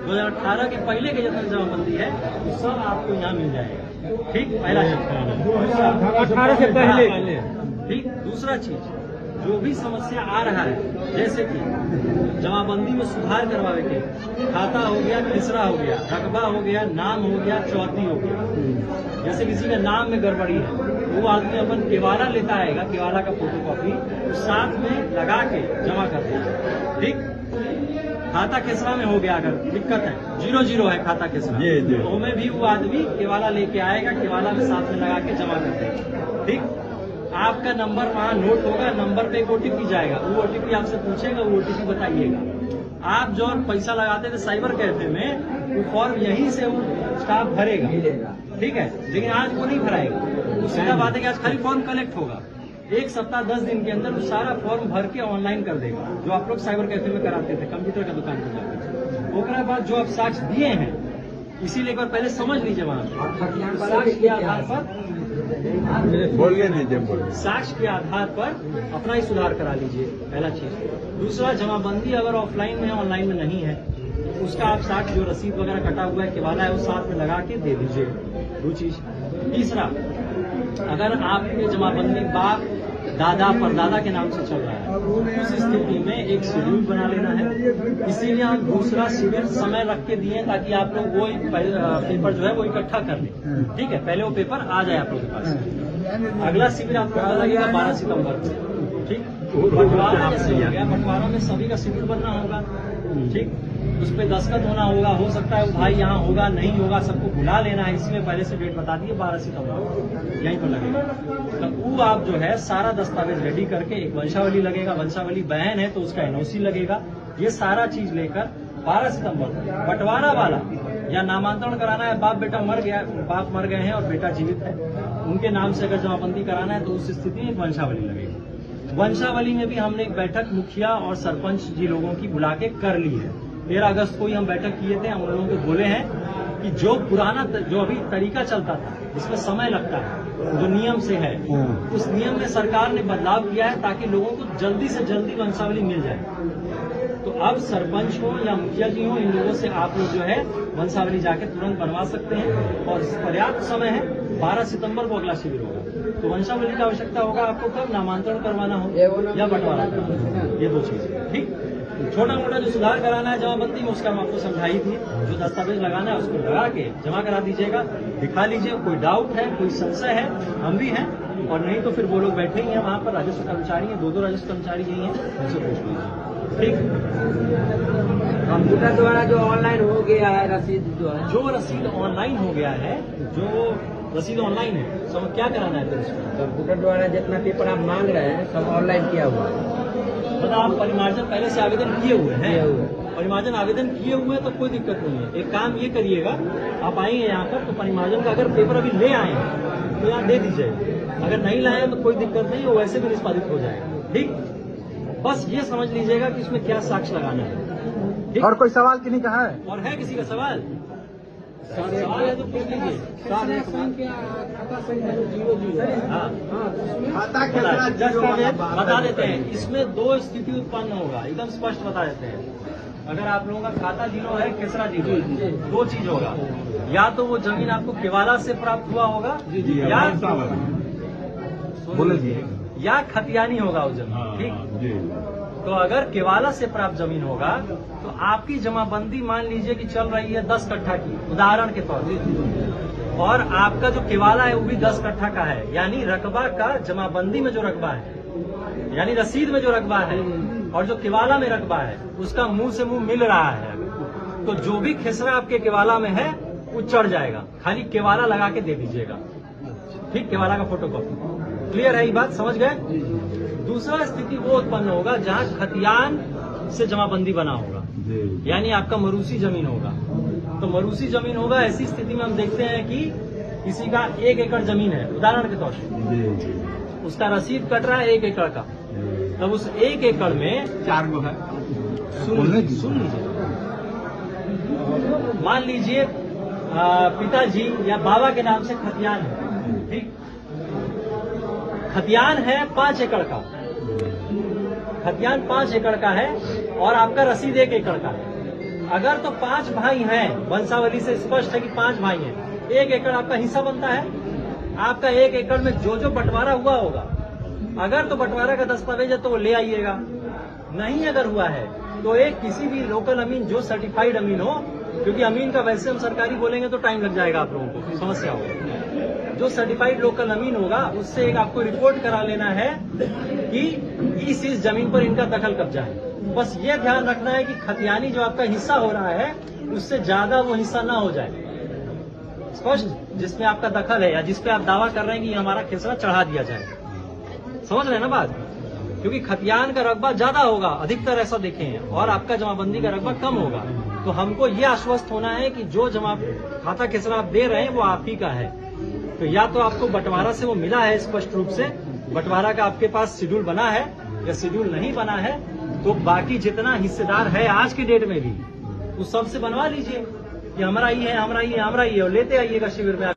2018 के पहले के जितना जमाबंदी है वो सब आपको यहाँ मिल जाएगा। ठीक, पहला चीज 18 से पहले। ठीक। दूसरा चीज, जो भी समस्या आ रहा है, जैसे कि जमाबंदी में सुधार करवावे के, खाता हो गया, तीसरा हो गया, रकबा हो गया, नाम हो गया, चौथी हो गया। जैसे किसी का नाम में गड़बड़ी है, वो आदमी अपन केवाला लेता आएगा, केवाला का फोटोकॉपी उस साथ में लगा के जमा कर देगा। ठीक। खाता केसरा में हो गया, अगर दिक्कत है 0-0 है खाता केसरा, तो उसमें भी वो आदमी केवाला लेके आएगा, केवाला में साथ में लगा के जमा कर देगा। ठीक। आपका नंबर वहाँ नोट होगा, नंबर पे एक ओटीपी जाएगा, वो ओटीपी आपसे पूछेगा, वो ओटीपी बताइएगा। आप जो पैसा लगाते थे साइबर कैफे में, वो फॉर्म यहीं से वो स्टाफ भरेगा। ठीक है, लेकिन आज वो नहीं भराएगा। तो सीधा बात है कि आज खाली फॉर्म कलेक्ट होगा। 1 सप्ताह 10 दिन के अंदर वो सारा फॉर्म भर के ऑनलाइन कर देगा, जो आप लोग साइबर कैफे में कराते थे कंप्यूटर का दुकान पर जाकर। उसके बाद जो आप साक्ष्य दिए हैं, इसीलिए एक बार पहले समझ लीजिए वहाँ साक्ष्य के आधार पर बोलिए नहीं जब बोलिए साक्ष्य के आधार पर अपना ही सुधार करा लीजिए, पहला चीज। दूसरा, जमाबंदी अगर ऑफलाइन में है, ऑनलाइन में नहीं है, उसका आप साक्ष्य जो रसीद वगैरह कटा हुआ है, केवाला है, वो साथ में लगा के दे दीजिए। दो चीज। तीसरा, अगर आपके जमाबंदी बाप दादा परदादा के नाम से चल रहा है, उस स्थिति में एक शेड्यूल बना लेना है। इसीलिए हम दूसरा शिविर समय रख के दिए ताकि आप लोग वो पेपर जो है वो इकट्ठा कर लें। ठीक है, पहले वो पेपर आ जाए आप लोग के पास। अगला शिविर आपको पता लगेगा 12 सितंबर को। ठीक। बंटवारा जैसे हो गया, बंटवारा में सभी का शिविर बनना होगा। ठीक। उस पर दस्तखत होना होगा, हो सकता है वो भाई यहाँ होगा, नहीं होगा, सबको बुला लेना है। इसमें पहले से डेट बता दिए 12 सितंबर यहीं पर लगेगा। तो वो आप जो है सारा दस्तावेज रेडी करके, एक वंशावली लगेगा, वंशावली बहन है तो उसका एनओसी लगेगा, ये सारा चीज लेकर 12 सितंबर बंटवारा वाला या नामांतरण कराना है, बाप बेटा मर गया, बाप मर गए हैं और बेटा जीवित है, उनके नाम से अगर जमाबंदी कराना है तो उस स्थिति में एक वंशावली लगेगी। वंशावली में भी हमने एक बैठक मुखिया और सरपंच जी लोगों की बुला के कर ली है। 13 अगस्त को ही हम बैठक किए थे। हम उन लोगों को बोले हैं कि जो पुराना जो अभी तरीका चलता था, जिसमें समय लगता है, जो नियम से है, उस नियम में सरकार ने बदलाव किया है ताकि लोगों को जल्दी से जल्दी वंशावली मिल जाए। तो अब सरपंच हो या मुखिया जी हो, इन लोगों से आप लोग जो है वंशावली जाके तुरंत बनवा सकते हैं और पर्याप्त समय है। 12 सितंबर को अगला शिविर होगा, तो वंशावली की आवश्यकता होगा आपको कब नामांतरण करवाना हो या बंटवारा करवाना, ये दो चीजें। ठीक। छोटा मोटा जो सुधार कराना है जमाबंदी में, उसका हम आपको समझाई थी। जो दस्तावेज लगाना है उसको लगा के जमा करा दीजिएगा, दिखा लीजिए। कोई डाउट है, कोई संशय है, हम भी हैं, और नहीं तो फिर वो लोग बैठे ही हैं वहाँ पर, राजस्व कर्मचारी हैं, 2 राजस्व कर्मचारी यही हैं, उनसे पूछ लीजिए। ठीक। कंप्यूटर द्वारा जो ऑनलाइन हो गया है रसीद, जो रसीद ऑनलाइन हो गया है, जो रसीद ऑनलाइन है, सब क्या कराना है फिर उसमें? कंप्यूटर द्वारा जितना पेपर आप मांग रहे हैं सब ऑनलाइन किया हुआ है। मतलब आप परिमार्जन पहले से आवेदन किए हुए हैं, परिमार्जन आवेदन किए हुए तो कोई दिक्कत नहीं है। एक काम ये करिएगा, आप आएंगे यहाँ पर तो परिमार्जन का अगर पेपर अभी ले आए हैं तो यहाँ दे दीजिए, अगर नहीं लाए हैं तो कोई दिक्कत नहीं, वो वैसे भी निष्पादित हो जाएगा। ठीक। बस ये समझ लीजिएगा कि इसमें क्या साक्ष्य लगाना है। ठीक? और कोई सवाल किन्हीं का है? और है किसी का सवाल? सवाल है तो पूछ लीजिए। हाँ, बता देते हैं। इसमें 2 स्थिति उत्पन्न होगा, एकदम स्पष्ट बता देते हैं। अगर आप लोगों का खाता 0 है, केसरा 0 है, 2 चीज होगा। या तो वो जमीन आपको केवाला से प्राप्त हुआ होगा, या खतियानी होगा वो जमीन। ठीक। तो अगर केवाला से प्राप्त जमीन होगा तो आपकी जमाबंदी मान लीजिए कि चल रही है 10 कट्ठा की, उदाहरण के तौर पर, और आपका जो केवाला है वो भी 10 कट्ठा का है, यानी रकबा का जमाबंदी में जो रकबा है, यानी रसीद में जो रकबा है और जो केवाला में रकबा है, उसका मुंह से मुंह मिल रहा है, तो जो भी खेसरा आपके केवाला में है वो चढ़ जाएगा। खाली केवाला लगा के दे दीजिएगा। ठीक। केवाला का फोटोकॉपी। क्लियर है ये बात, समझ गए? दूसरा स्थिति वो उत्पन्न होगा जहां खतियान से जमाबंदी बना होगा, यानी आपका मरूसी जमीन होगा। तो मरूसी जमीन होगा, ऐसी स्थिति में हम देखते हैं कि किसी का 1 एकड़ जमीन है, उदाहरण के तौर पर, उसका रसीद कट रहा है 1 एकड़ का, तब उस 1 एकड़ में 4 गो है। सुन लीजिए, मान लीजिए पिताजी या बाबा के नाम से खतियान है। ठीक। खतियान है 5 एकड़ का, खतियान 5 एकड़ का है और आपका रसीद 1 एकड़ का है। अगर तो 5 भाई हैं, वंशावली से स्पष्ट है कि 5 भाई हैं, 1 एकड़ आपका हिस्सा बनता है। आपका 1 एकड़ में जो जो बंटवारा हुआ होगा, अगर तो बंटवारा का दस्तावेज है तो वो ले आइएगा। नहीं अगर हुआ है तो एक किसी भी लोकल अमीन, जो सर्टिफाइड अमीन हो, क्योंकि अमीन का वैसे हम सरकारी बोलेंगे तो टाइम लग जाएगा, आप लोगों को समस्या होगी। जो सर्टिफाइड लोकल अमीन होगा उससे एक आपको रिपोर्ट करा लेना है कि इस जमीन पर इनका दखल कब्जा है। बस ये ध्यान रखना है कि खतियानी जो आपका हिस्सा हो रहा है उससे ज्यादा वो हिस्सा ना हो जाए, स्पष्ट, जिसमें आपका दखल है या जिसपे आप दावा कर रहे हैं कि हमारा खेसरा चढ़ा दिया जाए। समझ रहे हैं ना बात? क्योंकि खतियान का रकबा ज्यादा होगा, अधिकतर ऐसा देखे हैं, और आपका जमाबंदी का रकबा कम होगा। तो हमको ये आश्वस्त होना है कि जो जमा खाता खेसरा आप दे रहे हैं वो आप ही का है। तो या तो आपको बंटवारा से वो मिला है स्पष्ट रूप से, बंटवारा का आपके पास शेड्यूल बना है, या शेड्यूल नहीं बना है तो बाकी जितना हिस्सेदार है आज की डेट में भी उस सबसे बनवा लीजिए कि हमारा ही है, हमारा ही है, हमारा ही है, और लेते आइएगा शिविर में।